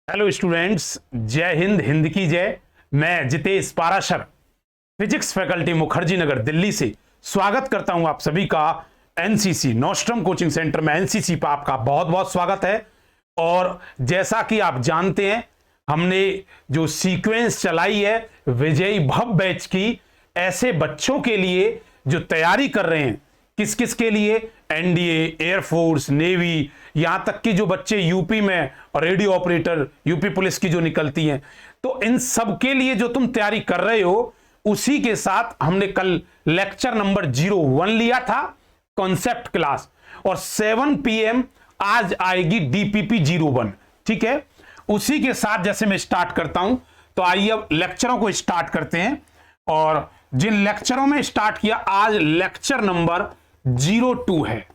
Hello students, जय हिंद, हिंद की जय। मैं जितेश पाराशर फिजिक्स फैकल्टी मुखर्जी नगर दिल्ली से स्वागत करता हूं आप सभी का एनसीसी नोस्ट्रम कोचिंग सेंटर में। एनसीसी पर आपका बहुत बहुत स्वागत है। और जैसा कि आप जानते हैं, हमने जो सीक्वेंस चलाई है विजयी भव बैच की, ऐसे बच्चों के लिए जो तैयारी कर रहे हैं, किस किस के लिए, एनडीए, एयरफोर्स, नेवी, यहां तक कि जो बच्चे यूपी में रेडियो ऑपरेटर, यूपी पुलिस की जो निकलती हैं, तो इन सब के लिए जो तुम तैयारी कर रहे हो, उसी के साथ हमने कल लेक्चर नंबर 01 लिया था, कॉन्सेप्ट क्लास। और 7 PM आज आएगी डीपीपी 01। ठीक है, उसी के साथ जैसे मैं स्टार्ट करता हूं, तो आइए अब लेक्चरों को स्टार्ट करते हैं। और जिन लेक्चरों में स्टार्ट किया, आज लेक्चर नंबर 02 है।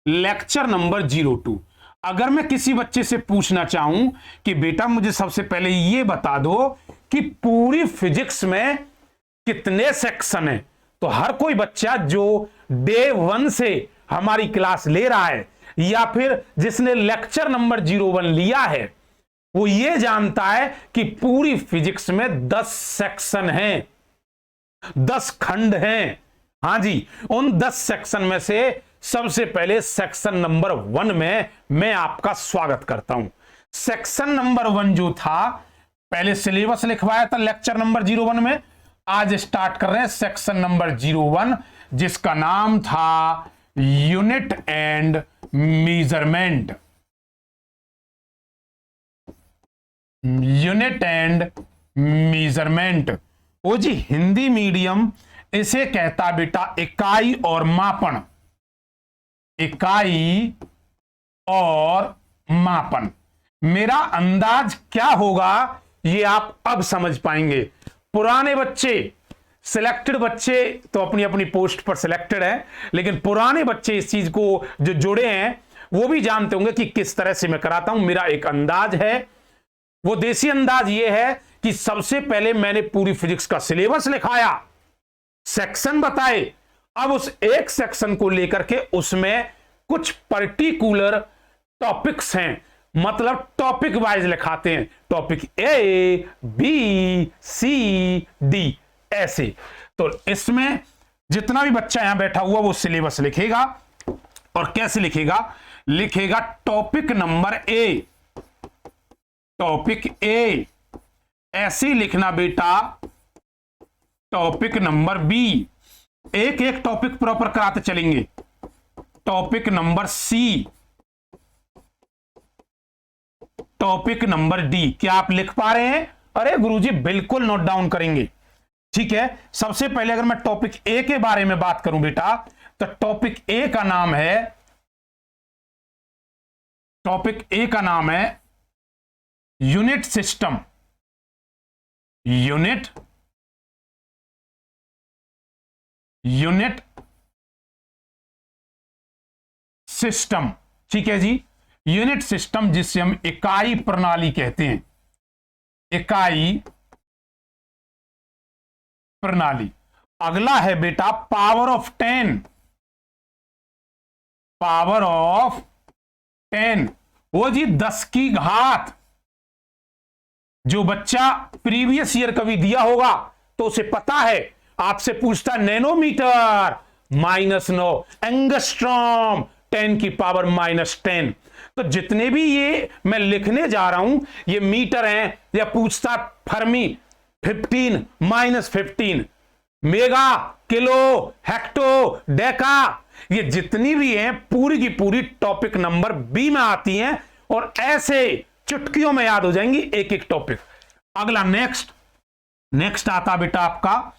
Lecture number 02। अगर मैं किसी बच्चे से पूछना चाहूं कि बेटा मुझे सबसे पहले यह बता दो कि पूरी फिजिक्स में कितने सेक्शन हैं, तो हर कोई बच्चा जो डे 1 से हमारी क्लास ले रहा है या फिर जिसने लेक्चर नंबर 01 लिया है, वो ये जानता है कि पूरी फिजिक्स में 10 सेक्शन हैं, 10 खंड हैं। हां जी, उन 10 सेक्शन में से सबसे पहले सेक्शन नंबर 1 में मैं आपका स्वागत करता हूं। सेक्शन नंबर 1 जो था, पहले सिलेबस लिखवाया था लेक्चर नंबर 01 में, आज स्टार्ट कर रहे हैं सेक्शन नंबर 01, जिसका नाम था unit and measurement. Unit and measurement. ओ जी, हिंदी मीडियम इसे कहता बेटा इकाई और मापन। इकाई और मापन। मेरा अंदाज क्या होगा ये आप अब समझ पाएंगे। पुराने बच्चे, सिलेक्टेड बच्चे तो अपनी अपनी पोस्ट पर सिलेक्टेड हैं, लेकिन पुराने बच्चे इस चीज को जो जुड़े हैं वो भी जानते होंगे कि किस तरह से मैं कराता हूं। मेरा एक अंदाज है, वो देसी अंदाज ये है कि सबसे पहले मैंने पूरी फिजिक्स का सिलेबस लिखाया, सेक्शन बताए, अब उस एक सेक्शन को लेकर के उसमें कुछ पर्टिकुलर टॉपिक्स हैं, मतलब टॉपिक वाइज लिखाते हैं, टॉपिक ए, बी, सी, डी, ऐसे। तो इसमें जितना भी बच्चा यहां बैठा हुआ वो सिलेबस लिखेगा। और कैसे लिखेगा? लिखेगा टॉपिक नंबर ए, टॉपिक ए। ऐसे लिखना बेटा टॉपिक नंबर बी। एक एक टॉपिक प्रॉपर कराते चलेंगे। Topic number C, topic number D. क्या आप लिख पा रहे हैं? अरे गुरुजी बिल्कुल नोट डाउन करेंगे। ठीक है, सबसे पहले अगर मैं टॉपिक ए के बारे में बात करूं बेटा, तो टॉपिक ए का नाम है, टॉपिक ए का नाम है यूनिट सिस्टम। Unit system. ठीक है जी, यूनिट सिस्टम, जिसे हम इकाई प्रणाली कहते हैं। इकाई प्रणाली। अगला है बेटा पावर ऑफ 10। पावर ऑफ 10, वो जी 10 की घात। जो बच्चा प्रीवियस ईयर कभी दिया होगा तो उसे पता है, आपसे पूछता नैनोमीटर -9, एंगस्ट्रॉम 10 की पावर -10। तो जितने भी ये मैं लिखने जा रहा हूं ये मीटर हैं, या पूछता Fermi 15 -15, mega, kilo, hecto, Deka, ये जितनी भी हैं पूरी की पूरी टॉपिक नंबर बी में आती हैं, और ऐसे चुटकियों में याद हो जाएंगी एक एक टॉपिक। अगला नेक्स्ट आता बेटा आपका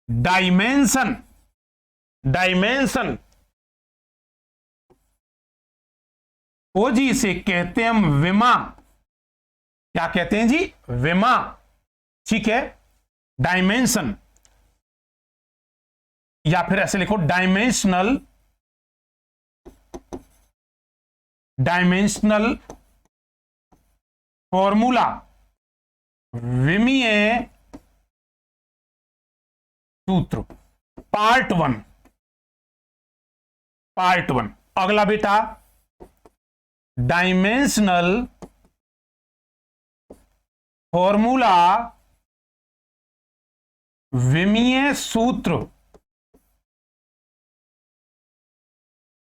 डायमेंशन। डायमेंशन, ओ जी इसे कहते हैं हम विमा। क्या कहते हैं जी? विमा। ठीक है, डायमेंशन, या फिर ऐसे लिखो डायमेंशनल। डायमेंशनल फॉर्मूला, विमीय सूत्र, पार्ट 1। पार्ट 1। अगला बेटा डायमेंशनल फॉर्मूला विमीय सूत्र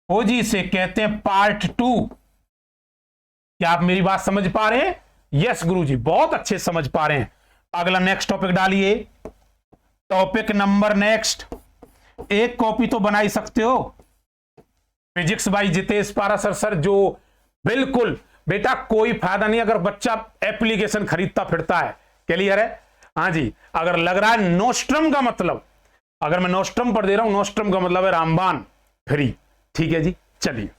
ओ जी से कहते हैं पार्ट 2। क्या आप मेरी बात समझ पा रहे हैं? यस गुरुजी, बहुत अच्छे समझ पा रहे हैं। अगला नेक्स्ट टॉपिक डालिए। टॉपिक नंबर नेक्स्ट, एक कॉपी तो बना ही सकते हो। Physics by Jitesh Parashar sir, जो बिल्कुल बेटा कोई फायदा नहीं अगर बच्चा एप्लीकेशन खरीदता फिरता है। क्लियर है? हाँ जी। अगर लग रहा है नोस्ट्रम का मतलब, अगर मैं नोस्ट्रम पर दे रहा हूं, नोस्ट्रम का मतलब है रामबाण फ्री। ठीक है जी, चलिए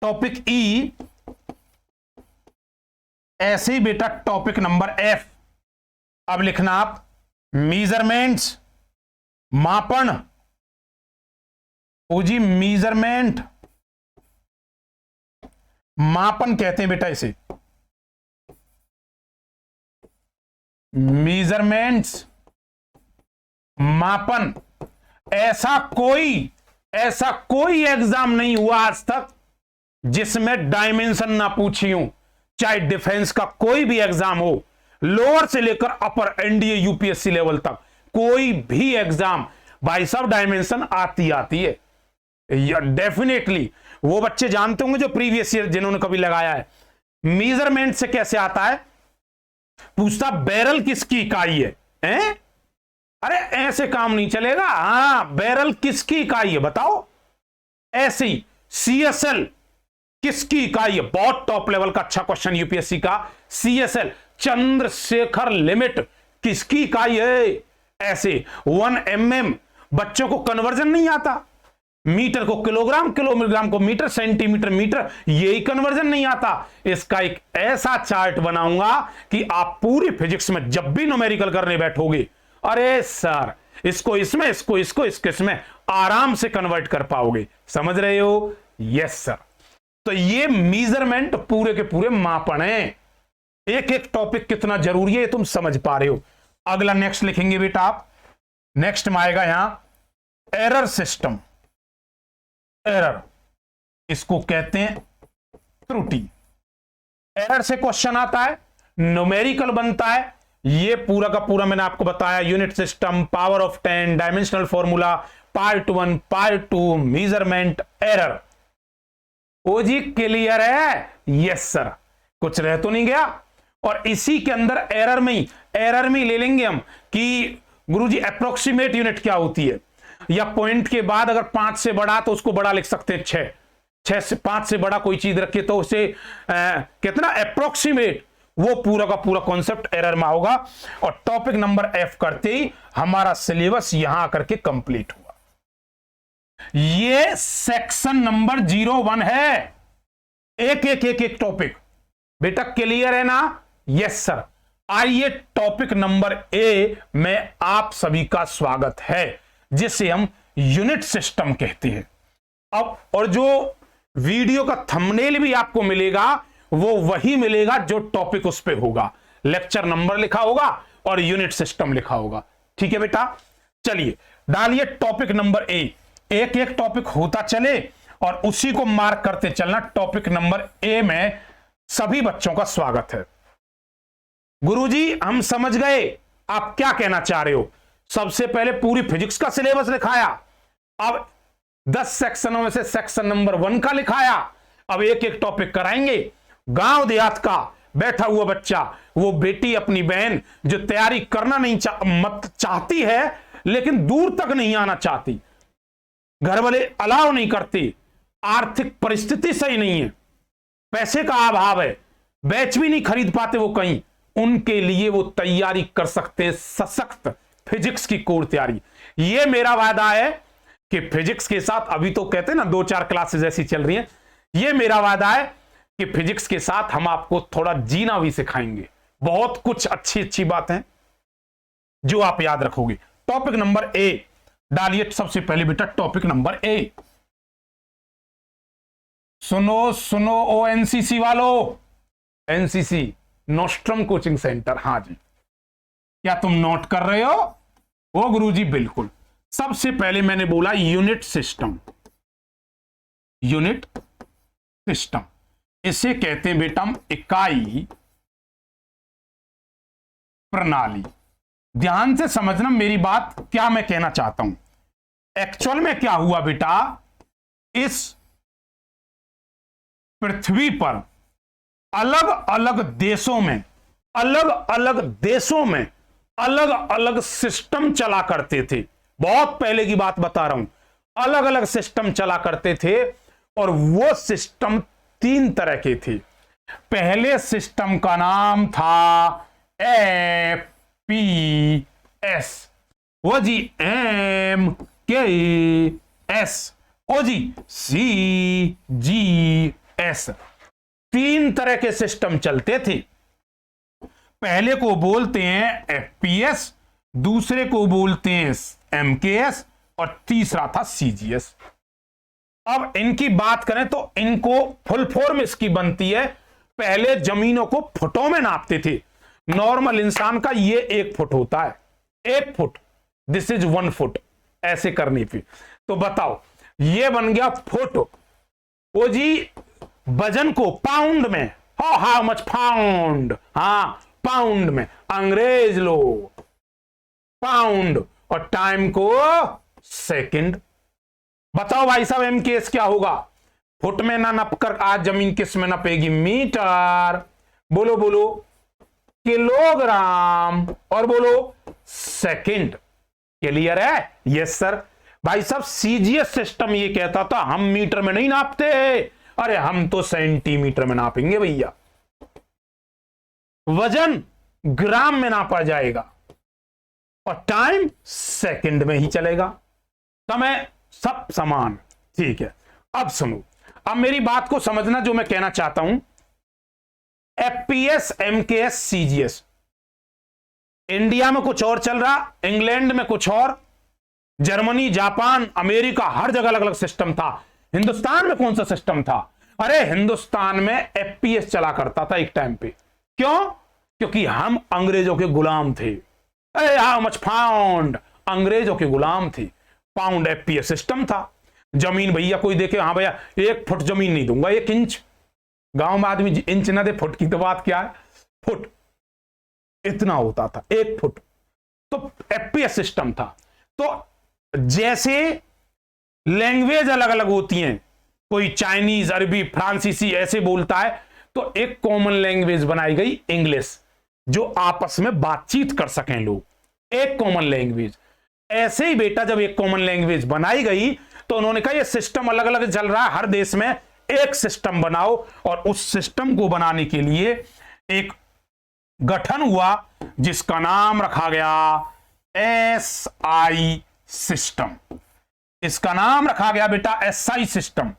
टॉपिक ई। ऐसे ही बेटा टॉपिक नंबर एफ। अब लिखना आप मीजरमेंट्स, मापन। ओ जी मीजरमेंट, मापन कहते हैं बेटा इसे। मीजरमेंट्स, मापन। ऐसा कोई एग्जाम नहीं हुआ आज तक जिसमें डायमेंशन ना पूछी हूं। चाहे डिफेंस का कोई भी एग्जाम हो, लोअर से लेकर अपर एनडीए यूपीएससी लेवल तक, कोई भी एग्जाम भाई साहब डायमेंशन आती है। डेफिनेटली वो बच्चे जानते होंगे जो प्रीवियस ईयर जिन्होंने कभी लगाया है। मेजरमेंट से कैसे आता है? पूछता बैरल किसकी इकाई है? अरे ऐसे काम नहीं चलेगा। हाँ, बैरल किसकी इकाई है बताओ? ऐसे ही सीएसएल किसकी इकाई है? बहुत टॉप लेवल का अच्छा क्वेश्चन यूपीएससी का। सीएसएल चंद्रशेखर लिमिट किसकी इकाई है? ऐसे 1 mm बच्चों को कन्वर्जन नहीं आता, मीटर को किलोग्राम, किलोग्राम को मीटर, सेंटीमीटर मीटर, यही कन्वर्जन नहीं आता। इसका एक ऐसा चार्ट बनाऊंगा कि आप पूरी फिजिक्स में जब भी न्यूमेरिकल करने बैठोगे, अरे सर इसको इसमें, इसको इसमें आराम से कन्वर्ट कर पाओगे। समझ रहे हो? Yes sir. तो ये मेजरमेंट पूरे के पूरे मापन है। एक एक टॉपिक कितना जरूरी है तुम समझ पा रहे हो। अगला नेक्स्ट लिखेंगे बेटा आप। नेक्स्ट में आएगा यहां एरर सिस्टम। एरर, इसको कहते हैं त्रुटि। एरर से क्वेश्चन आता है, न्यूमेरिकल बनता है। ये पूरा का पूरा मैंने आपको बताया, unit system, power of 10, dimensional formula, part 1, part 2, measurement, error. ओ जी क्लियर है? यस सर, कुछ रह तो नहीं गया। और इसी के अंदर एरर में ले लेंगे हम कि गुरुजी अप्रोक्सीमेट यूनिट क्या होती है, या पॉइंट के बाद अगर 5 से बड़ा तो उसको बड़ा लिख सकते हैं 6 से 5 से बड़ा कोई चीज रखे तो उसे कितना अप्रोक्सीमेट, वो पूरा का पूरा कॉन्सेप्ट एरर में होगा। और टॉपिक नंबर एफ करते ही हमारा सिलेबस यहां आकर के कंप्लीट हुआ। ये सेक्शन नंबर 01 है। एक टॉपिक बेटा क्लियर है ना? Yes sir. आइए टॉपिक नंबर ए में आप सभी का स्वागत है, जिसे हम यूनिट सिस्टम कहते हैं। अब और जो वीडियो का थंबनेल भी आपको मिलेगा वो वही मिलेगा जो टॉपिक उस पे होगा। लेक्चर नंबर लिखा होगा और यूनिट सिस्टम लिखा होगा। ठीक है बेटा, चलिए डालिए टॉपिक नंबर ए। एक एक टॉपिक होता चले और उसी को मार्क करते चलना। टॉपिक नंबर ए में सभी बच्चों का स्वागत है। गुरुजी हम समझ गए आप क्या कहना चाह रहे हो। सबसे पहले पूरी फिजिक्स का सिलेबस लिखाया, अब 10 सेक्शनों में से सेक्शन नंबर 1 का लिखाया। अब एक एक टॉपिक कराएंगे। गांव देहात का बैठा हुआ बच्चा, वो बेटी अपनी बहन जो तैयारी करना नहीं चाहती है लेकिन दूर तक नहीं आना चाहती, घर वाले अलाउ नहीं करते, आर्थिक परिस्थिति सही नहीं है, पैसे का अभाव है, बैच भी नहीं खरीद पाते वो कहीं, उनके लिए वो तैयारी कर सकते हैं सशक्त फिजिक्स की कोर तैयारी। ये मेरा वादा है कि फिजिक्स के साथ, अभी तो कहते हैं ना 2-4 क्लासेस ऐसी चल रही हैं, ये मेरा वादा है कि फिजिक्स के साथ हम आपको थोड़ा जीना भी सिखाएंगे। बहुत कुछ अच्छी अच्छी बातें जो आप याद रखोगे। टॉपिक नंबर ए डालिए सबसे पहले बेटा। टॉपिक नंबर ए, सुनो ओ एनसीसी वालों, एनसीसी नोस्ट्रम कोचिंग सेंटर। हां जी, क्या तुम नोट कर रहे हो? ओ गुरुजी बिल्कुल। सबसे पहले मैंने बोला यूनिट सिस्टम। यूनिट सिस्टम इसे कहते हैं बेटा हम इकाई प्रणाली। ध्यान से समझना मेरी बात, क्या मैं कहना चाहता हूं। एक्चुअल में क्या हुआ बेटा, इस पृथ्वी पर अलग अलग देशों में अलग अलग सिस्टम चला करते थे। बहुत पहले की बात बता रहा हूं, अलग अलग सिस्टम चला करते थे और वो सिस्टम 3 तरह के थे। पहले सिस्टम का नाम था एपीएस, वो जी एमकेएस, ओ जी सीजीएस। 3 तरह के सिस्टम चलते थे। पहले को बोलते हैं एफपीएस, दूसरे को बोलते हैं एमकेएस और तीसरा था सीजीएस। अब इनकी बात करें तो इनको फुल फॉर्म इसकी बनती है, पहले जमीनों को फुटों में नापते थे। नॉर्मल इंसान का ये 1 फुट होता है, 1 फुट, दिस इज 1 फुट, ऐसे करने पे। तो बताओ, ये बन गया फुट। वो जी वजन को पाउंड में, हाउ मच पाउंड, हाँ पाउंड में, अंग्रेज लोग पाउंड, और टाइम को सेकंड। बताओ भाई साहब एमकेएस क्या होगा? फुट में ना नपकर आज जमीन किस में नपेगी? मीटर। बोलो बोलो, किलोग्राम, और बोलो सेकंड। क्लियर है? Yes sir. भाई साहब सीजीएस सिस्टम ये कहता था हम मीटर में नहीं नापते, अरे हम तो सेंटीमीटर में नापेंगे भैया। वजन ग्राम में नापा जाएगा और टाइम सेकंड में ही चलेगा। समय सब समान। ठीक है, अब सुनो, अब मेरी बात को समझना जो मैं कहना चाहता हूं। एफपीएस, एमकेएस, सीजीएस, इंडिया में कुछ और चल रहा, इंग्लैंड में कुछ और, जर्मनी, जापान, अमेरिका, हर जगह अलग अलग सिस्टम था। हिंदुस्तान में कौन सा सिस्टम था? अरे हिंदुस्तान में एफपीएस चला करता था एक टाइम पे। क्यों? क्योंकि हम अंग्रेजों के गुलाम थे। अरे हाउ मच पाउंड, अंग्रेजों के गुलाम थे। पाउंड एफपीएस सिस्टम था। जमीन भैया कोई देखे, हाँ भैया 1 फुट जमीन नहीं दूंगा, 1 इंच। गांव में आदमी इंच ना दे, फुट की तो बात क्या है, फुट इतना होता था, 1 फुट। तो एफपीएस सिस्टम था। तो जैसे लैंग्वेज अलग अलग होती हैं, कोई चाइनीज, अरबी, फ्रांसीसी ऐसे बोलता है, तो एक कॉमन लैंग्वेज बनाई गई इंग्लिश, जो आपस में बातचीत कर सकें लोग, एक कॉमन लैंग्वेज। ऐसे ही बेटा जब एक कॉमन लैंग्वेज बनाई गई तो उन्होंने कहा ये सिस्टम अलग अलग चल रहा है, हर देश में एक सिस्टम बनाओ। और उस सिस्टम को बनाने के लिए एक गठन हुआ जिसका नाम रखा गया एसआई सिस्टम। इसका नाम रखा गया बेटा एसआई सिस्टम।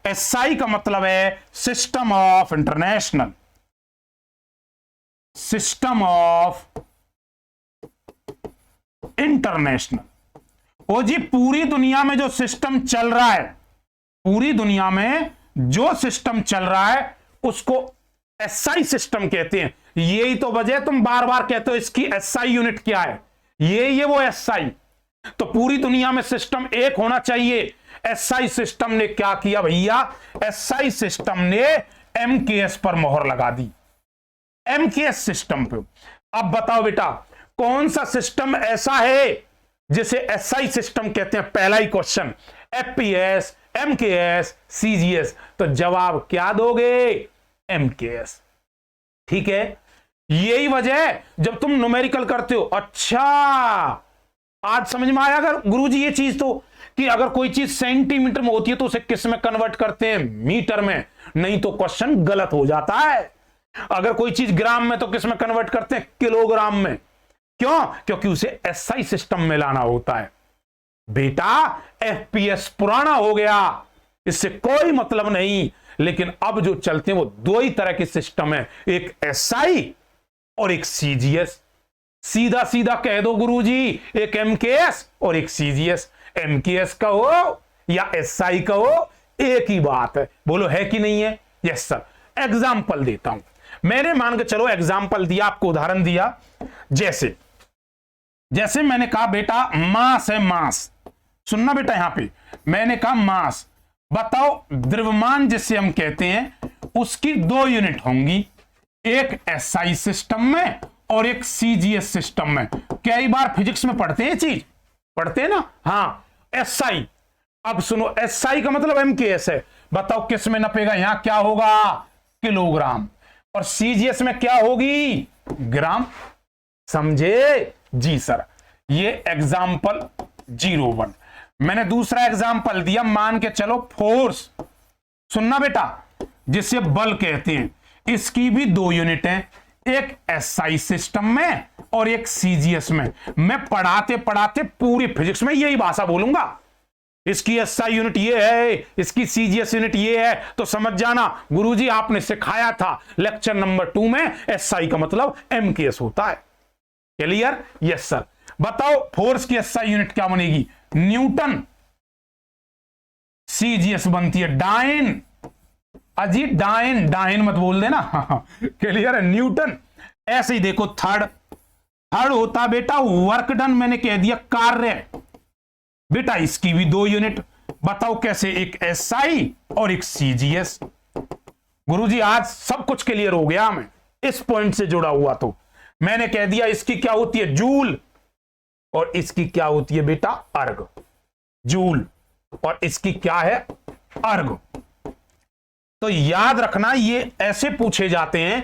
एसआई का मतलब है system of international, system of international. ओ जी पूरी दुनिया में जो सिस्टम चल रहा है, पूरी दुनिया में जो सिस्टम चल रहा है उसको एसआई सिस्टम कहते हैं। यही तो वजह तुम बार बार कहते हो इसकी एसआई यूनिट क्या है, ये वो एसआई। तो पूरी दुनिया में सिस्टम एक होना चाहिए। एसआई सिस्टम ने क्या किया भैया, एसआई सिस्टम ने एमकेएस पर मोहर लगा दी, एमकेएस सिस्टम पे। अब बताओ बेटा कौन सा सिस्टम ऐसा है जिसे एसआई सिस्टम कहते हैं? पहला ही क्वेश्चन, एफपीएस, एमकेएस, सीजीएस। तो जवाब क्या दोगे? एमकेएस। ठीक है, यही वजह है जब तुम न्यूमेरिकल करते हो। अच्छा आज समझ में आया अगर गुरुजी ये चीज, तो कि अगर कोई चीज सेंटीमीटर में होती है तो उसे किस में कन्वर्ट करते हैं? मीटर में। नहीं तो क्वेश्चन गलत हो जाता है। अगर कोई चीज ग्राम में तो किस में कन्वर्ट करते हैं? किलोग्राम में। क्यों? क्योंकि उसे एसआई सिस्टम में लाना होता है। बेटा एफपीएस पुराना हो गया, इससे कोई मतलब नहीं। लेकिन अब जो चलते हैं वो 2 ही तरह के सिस्टम है, एक एसआई और एक सीजीएस। सीधा सीधा कह दो गुरुजी, एक एमकेएस और एक सीजीएस। एमकेएस का हो या एसआई का हो, एक ही बात है। बोलो है कि नहीं है? Yes sir. एग्जाम्पल देता हूं, मैंने मान के चलो एग्जाम्पल दिया, आपको उदाहरण दिया। जैसे मैंने कहा बेटा मास है, मास। सुनना बेटा, यहां पे मैंने कहा मास। बताओ द्रव्यमान जिसे हम कहते हैं उसकी 2 यूनिट होंगी, एक एसआई सिस्टम में और एक सीजीएस सिस्टम में। कई बार फिजिक्स में पढ़ते हैं चीज, पढ़ते हैं ना। हाँ, एसआई। अब सुनो, एसआई का मतलब एमकेएस है। बताओ किस में नपेगा? यहां क्या होगा? किलोग्राम। और सीजीएस में क्या होगी? ग्राम। समझे? जी सर। ये एग्जाम्पल 01। मैंने दूसरा एग्जाम्पल दिया, मान के चलो फोर्स। सुनना बेटा, जिसे बल कहते हैं, इसकी भी 2 यूनिट है, एक एसआई सिस्टम में और एक सीजीएस में। मैं पढ़ाते पढ़ाते पूरी फिजिक्स में यही भाषा बोलूंगा। इसकी एसआई यूनिट ये है, इसकी सीजीएस यूनिट ये है, तो समझ जाना गुरुजी आपने सिखाया था लेक्चर नंबर 2 में, एसआई का मतलब एमकेएस होता है। क्लियर? Yes sir. बताओ फोर्स की एसआई यूनिट क्या बनेगी? न्यूटन। सीजीएस बनती है डाइन। अजी डाइन, डाइन मत बोल देना। क्लियर है? न्यूटन। ऐसे ही देखो थर्ड होता बेटा वर्क डन, मैंने कह दिया कार्य। बेटा इसकी भी 2 यूनिट। बताओ कैसे? एक एसआई और एक सीजीएस। गुरुजी आज सब कुछ क्लियर हो गया, मैं इस पॉइंट से जुड़ा हुआ। तो मैंने कह दिया इसकी क्या होती है? जूल। और इसकी क्या होती है बेटा? अर्ग। जूल और इसकी क्या है? अर्ग। तो याद रखना, ये ऐसे पूछे जाते हैं,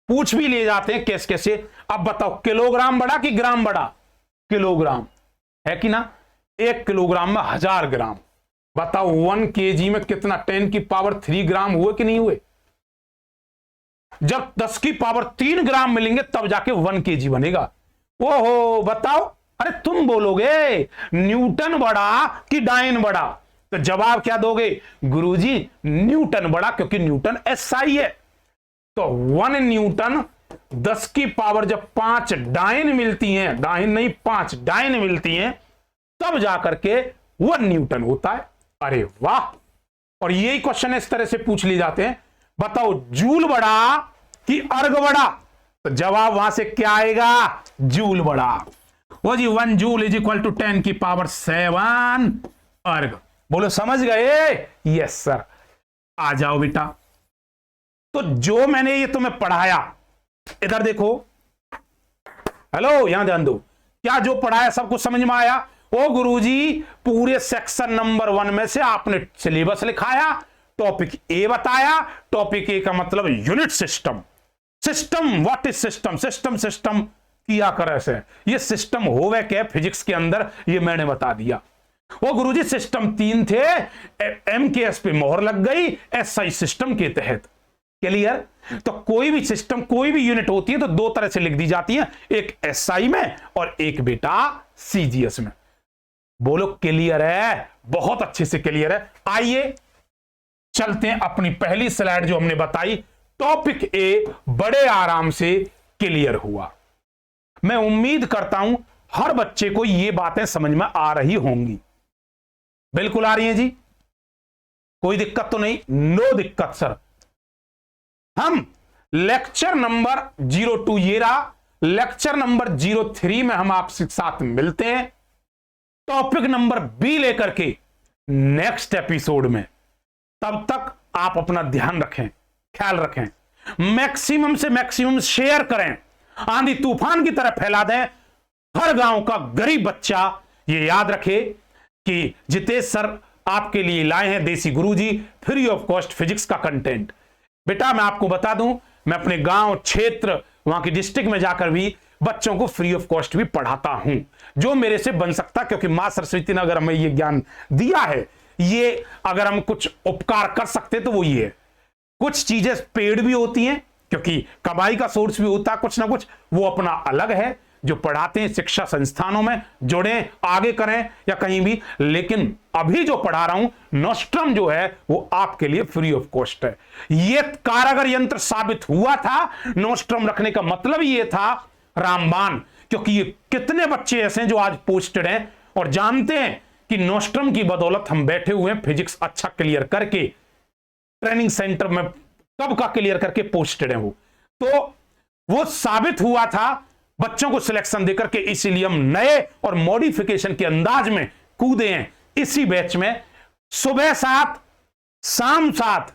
पूछ भी ले जाते हैं कैसे कैसे। अब बताओ किलोग्राम बड़ा कि ग्राम बड़ा? किलोग्राम है कि ना? 1 किलोग्राम में 1000 ग्राम। बताओ 1 केजी में कितना? 10 की पावर 3 ग्राम हुए कि नहीं हुए? जब 10 की पावर 3 ग्राम मिलेंगे तब जाके 1 केजी बनेगा। ओहो, बताओ। अरे तुम बोलोगे न्यूटन बड़ा कि डाइन बड़ा, तो जवाब क्या दोगे? गुरुजी न्यूटन बड़ा, क्योंकि न्यूटन एसआई है। तो 1 न्यूटन 10 की पावर जब 5 डाइन मिलती हैं, डाइन नहीं 5 डाइन मिलती हैं, तब जाकर के 1 न्यूटन होता है। अरे वाह। और यही क्वेश्चन इस तरह से पूछ लिए जाते हैं। बताओ जूल बड़ा कि अर्ग बड़ा? तो जवाब वहां से क्या आएगा? जूल बड़ा। वो जी 1 जूल इज इक्वल टू 10 की पावर 7 अर्ग। बोलो समझ गए? Yes sir. आ जाओ बेटा। तो जो मैंने ये तुम्हें पढ़ाया, इधर देखो, हेलो, यहां ध्यान दो। क्या जो पढ़ाया सब कुछ समझ में आया? ओ गुरुजी पूरे सेक्शन नंबर 1 में से आपने सिलेबस लिखाया, टॉपिक ए बताया। टॉपिक ए का मतलब unit system. System, what is system? System किया कर ऐसे, ये सिस्टम होवे क्या फिजिक्स के अंदर, ये मैंने बता दिया। वो गुरुजी सिस्टम 3 थे, एमकेएस पे मोहर लग गई एसआई सिस्टम के तहत। क्लियर? तो कोई भी सिस्टम, कोई भी यूनिट होती है तो 2 तरह से लिख दी जाती है, एक एसआई में और एक बेटा सीजीएस में। बोलो क्लियर है? बहुत अच्छे से क्लियर है। आइए चलते हैं अपनी पहली स्लाइड जो हमने बताई। टॉपिक ए बड़े आराम से क्लियर हुआ। मैं उम्मीद करता हूं हर बच्चे को ये बातें समझ में आ रही होंगी। बिल्कुल आ रही हैं जी? कोई दिक्कत तो नहीं? नो दिक्कत सर। हम लेक्चर नंबर 02 ये रहा, लेक्चर नंबर 03 में हम आपसे साथ मिलते हैं टॉपिक नंबर बी लेकर के नेक्स्ट एपिसोड में। तब तक आप अपना ध्यान रखें, ख्याल रखें, मैक्सिमम से मैक्सिमम शेयर करें, आंधी तूफान की तरह फैला दें। हर गांव का गरीब बच्चा ये याद रखे कि जितेश सर आपके लिए लाए हैं देसी गुरुजी फ्री ऑफ कॉस्ट फिजिक्स का कंटेंट। बेटा मैं आपको बता दूं, मैं अपने गांव, क्षेत्र, वहां की डिस्ट्रिक्ट में जाकर भी बच्चों को फ्री ऑफ कॉस्ट भी पढ़ाता हूं, जो मेरे से बन सकता, क्योंकि मां सरस्वती ने अगर हमें ये ज्ञान दिया है, ये अगर हम कुछ उपकार कर सकते तो वो ये है। कुछ चीजें पेड भी होती हैं, क्योंकि कमाई का सोर्स भी होता है कुछ ना कुछ, वो अपना अलग है। जो पढ़ाते हैं शिक्षा संस्थानों में जुड़े, आगे करें या कहीं भी, लेकिन अभी जो पढ़ा रहा हूं नोस्ट्रम जो है वो आपके लिए फ्री ऑफ कॉस्ट है। ये कारगर यंत्र साबित हुआ था। नोस्ट्रम रखने का मतलब ये था रामबाण, क्योंकि ये कितने बच्चे ऐसे हैं जो आज पोस्टेड हैं और जानते हैं कि नोस्ट्रम की बदौलत हम बैठे हुए हैं फिजिक्स अच्छा क्लियर करके, ट्रेनिंग सेंटर में कब का क्लियर करके पोस्टेड है वो। तो वो साबित हुआ था बच्चों को सिलेक्शन देकर के, इसीलिए हम नए और मॉडिफिकेशन के अंदाज में कूदे हैं इसी बैच में। सुबह 7 शाम 7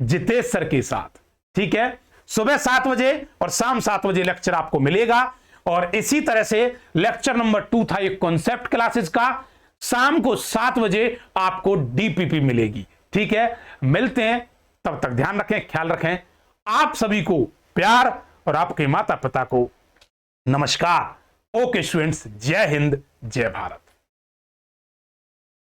जितेश सर के साथ, ठीक है। सुबह 7 बजे और शाम 7 बजे लेक्चर आपको मिलेगा। और इसी तरह से लेक्चर नंबर 2 था एक कॉन्सेप्ट क्लासेस का, शाम को 7 बजे आपको डीपीपी मिलेगी। ठीक है, मिलते हैं, तब तक ध्यान रखें, ख्याल रखें। आप सभी को प्यार और आपके माता पिता को नमस्कार। ओके स्टूडेंट्स, जय हिंद, जय भारत।